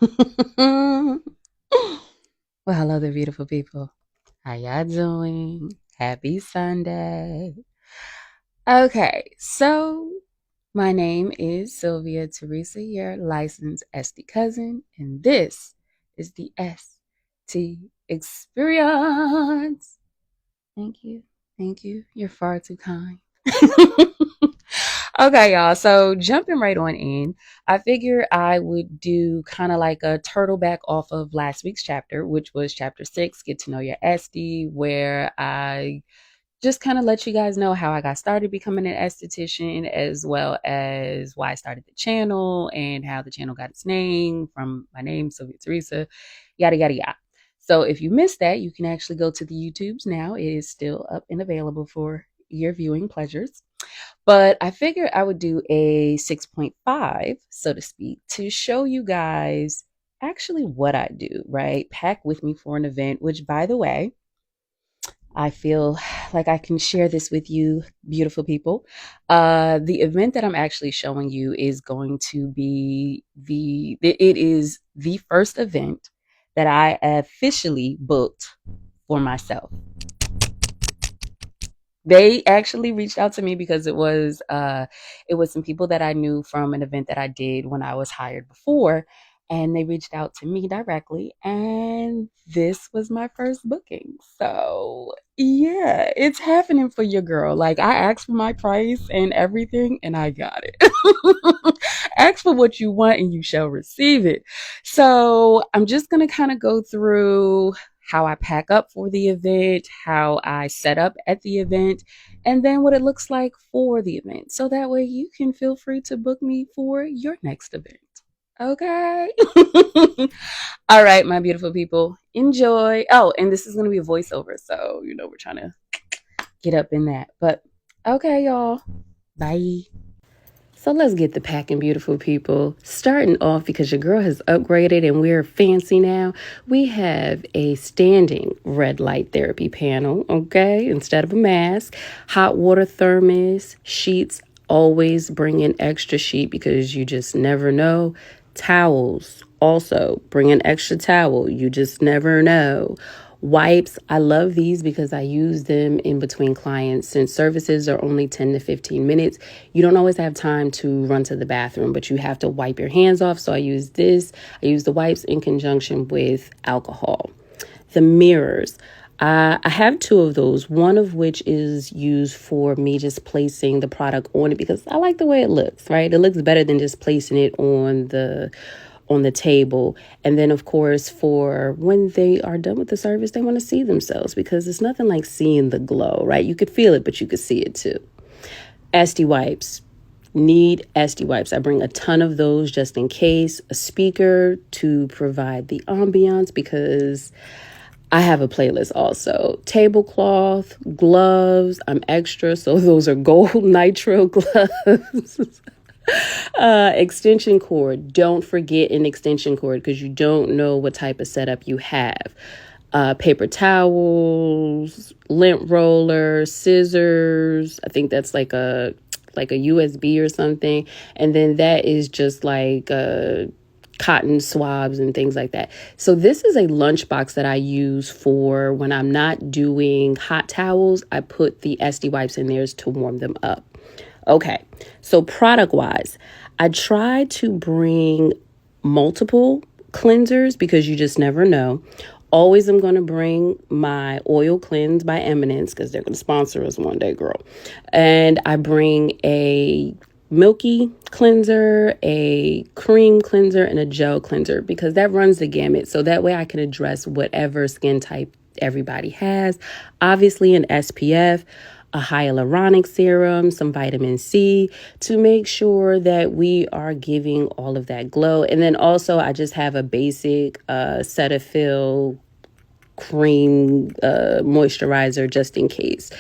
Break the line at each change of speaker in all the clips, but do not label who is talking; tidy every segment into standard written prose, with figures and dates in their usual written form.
Well, hello there, beautiful people. How y'all doing? Happy Sunday. Okay, so my name is Sylvia Teresa, your licensed SD cousin, and this is the ST Experience. Thank you. Thank you. You're far too kind. Okay, y'all. So jumping right on in, I figured I would do kind of like a turtle back off of last week's chapter, which was chapter 6, Get to Know Your SD, where I just kind of let you guys know how I got started becoming an esthetician, as well as why I started the channel and how the channel got its name from my name, Sylvia Teresa, yada, yada, yada. So if you missed that, you can actually go to the YouTubes now. It is still up and available for your viewing pleasures. But I figured I would do a 6.5, so to speak, to show you guys actually what I do, right? Pack with me for an event, which, by the way, I feel like I can share this with you, beautiful people. The event that I'm actually showing you is going to be it is the first event that I officially booked for myself. They actually reached out to me because it was some people that I knew from an event that I did when I was hired before, and they reached out to me directly, and this was my first booking. So yeah, it's happening for your girl. Like, I asked for my price and everything, and I got it. Ask for what you want and you shall receive it. So I'm just gonna kind of go through how I pack up for the event, how I set up at the event, and then what it looks like for the event. So that way you can feel free to book me for your next event. Okay. All right, my beautiful people. Enjoy. Oh, and this is going to be a voiceover. So, we're trying to get up in that. But okay, y'all. Bye. So let's get the packing, beautiful people. Starting off, because your girl has upgraded and we're fancy now, we have a standing red light therapy panel, okay, instead of a mask. Hot water thermos, sheets, always bring an extra sheet because you just never know. Towels, also bring an extra towel, you just never know. Wipes, I love these because I use them in between clients. Since services are only 10 to 15 minutes, you don't always have time to run to the bathroom, but you have to wipe your hands off. So I use this. I use the wipes in conjunction with alcohol. The mirrors. I have two of those, one of which is used for me just placing the product on it because I like the way it looks, right? It looks better than just placing it on the table. And then, of course, for when they are done with the service, they want to see themselves because it's nothing like seeing the glow, right? You could feel it, but you could see it too. SD wipes. Need SD wipes. I bring a ton of those just in case. A speaker to provide the ambiance because I have a playlist also. Tablecloth, gloves. I'm extra, so those are gold nitro gloves. Extension cord. Don't forget an extension cord because you don't know what type of setup you have. Paper towels, lint roller, scissors. I think that's like a USB or something. And then that is just like cotton swabs and things like that. So this is a lunchbox that I use for when I'm not doing hot towels. I put the SD wipes in there to warm them up. Okay, so product wise, I try to bring multiple cleansers because you just never know. Always am going to bring my oil cleanse by Eminence because they're going to sponsor us one day, girl. And I bring a milky cleanser, a cream cleanser, and a gel cleanser because that runs the gamut. So that way I can address whatever skin type everybody has. Obviously, an SPF, a hyaluronic serum, some vitamin C to make sure that we are giving all of that glow. And then also I just have a basic Cetaphil cream moisturizer just in case.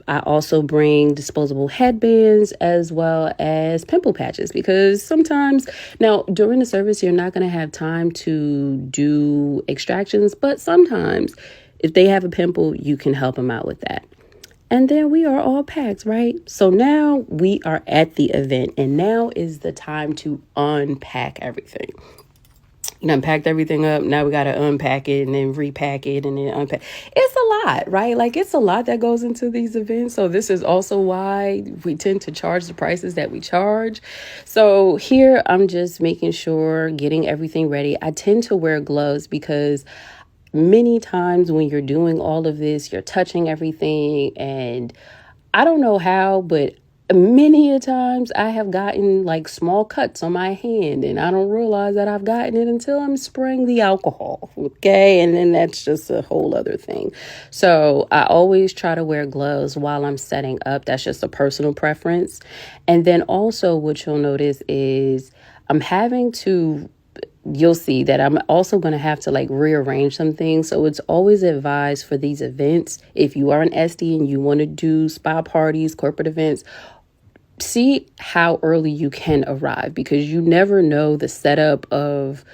I also bring disposable headbands as well as pimple patches because sometimes, now during the service, you're not going to have time to do extractions, but sometimes if they have a pimple, you can help them out with that. And then we are all packed, right? So now we are at the event and now is the time to unpack everything. You done packed everything up. Now we got to unpack it and then repack it and then unpack. It's a lot, right? Like, it's a lot that goes into these events. So this is also why we tend to charge the prices that we charge. So here I'm just making sure, getting everything ready. I tend to wear gloves because many times when you're doing all of this, you're touching everything, and I don't know how, but many a times I have gotten like small cuts on my hand, and I don't realize that I've gotten it until I'm spraying the alcohol. Okay. And then that's just a whole other thing. So I always try to wear gloves while I'm setting up. That's just a personal preference. And then also what you'll notice is I'm having to, you'll see that I'm also going to have to like rearrange some things. So it's always advised for these events, if you are an SD and you want to do spa parties, corporate events, see how early you can arrive, because you never know the setup of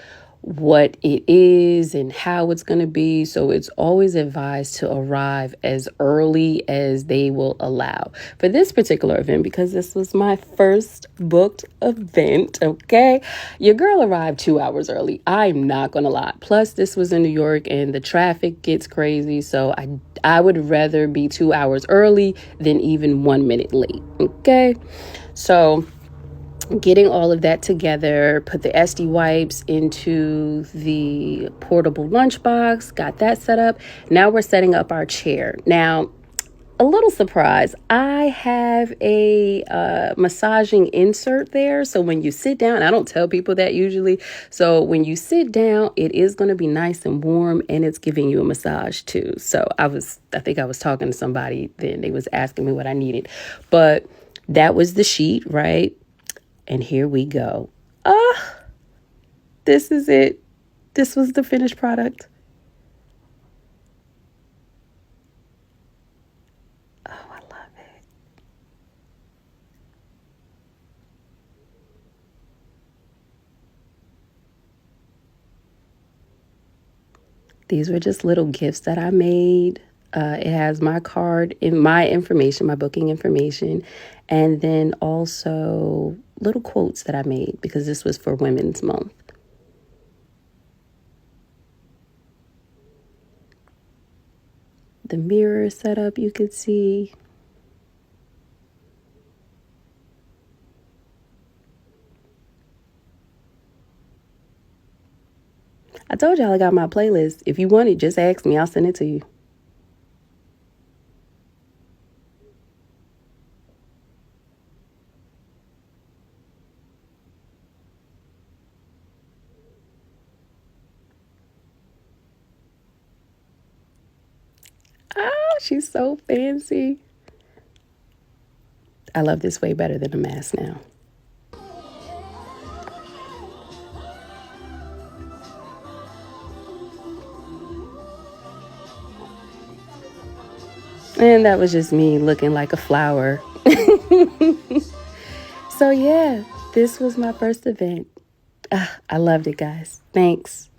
what it is and how it's going to be. So it's always advised to arrive as early as they will allow. For this particular event, because this was my first booked event, okay, your girl arrived 2 hours early. I'm not going to lie. Plus, this was in New York and the traffic gets crazy. So I would rather be 2 hours early than even 1 minute late. Okay. So getting all of that together, put the SD wipes into the portable lunchbox, got that set up. Now we're setting up our chair. Now, a little surprise, I have a massaging insert there. So when you sit down, I don't tell people that usually. So when you sit down, it is going to be nice and warm, and it's giving you a massage too. So I think I was talking to somebody then, they was asking me what I needed, but that was the sheet, right? And here we go. This is it. This was the finished product. Oh, I love it. These were just little gifts that I made. It has my card, in my information, my booking information, and then also little quotes that I made because this was for Women's Month. The mirror setup, you could see. I told y'all I got my playlist. If you want it, just ask me. I'll send it to you. Oh, she's so fancy. I love this way better than a mask now. And that was just me looking like a flower. So yeah, this was my first event. I loved it, guys. Thanks.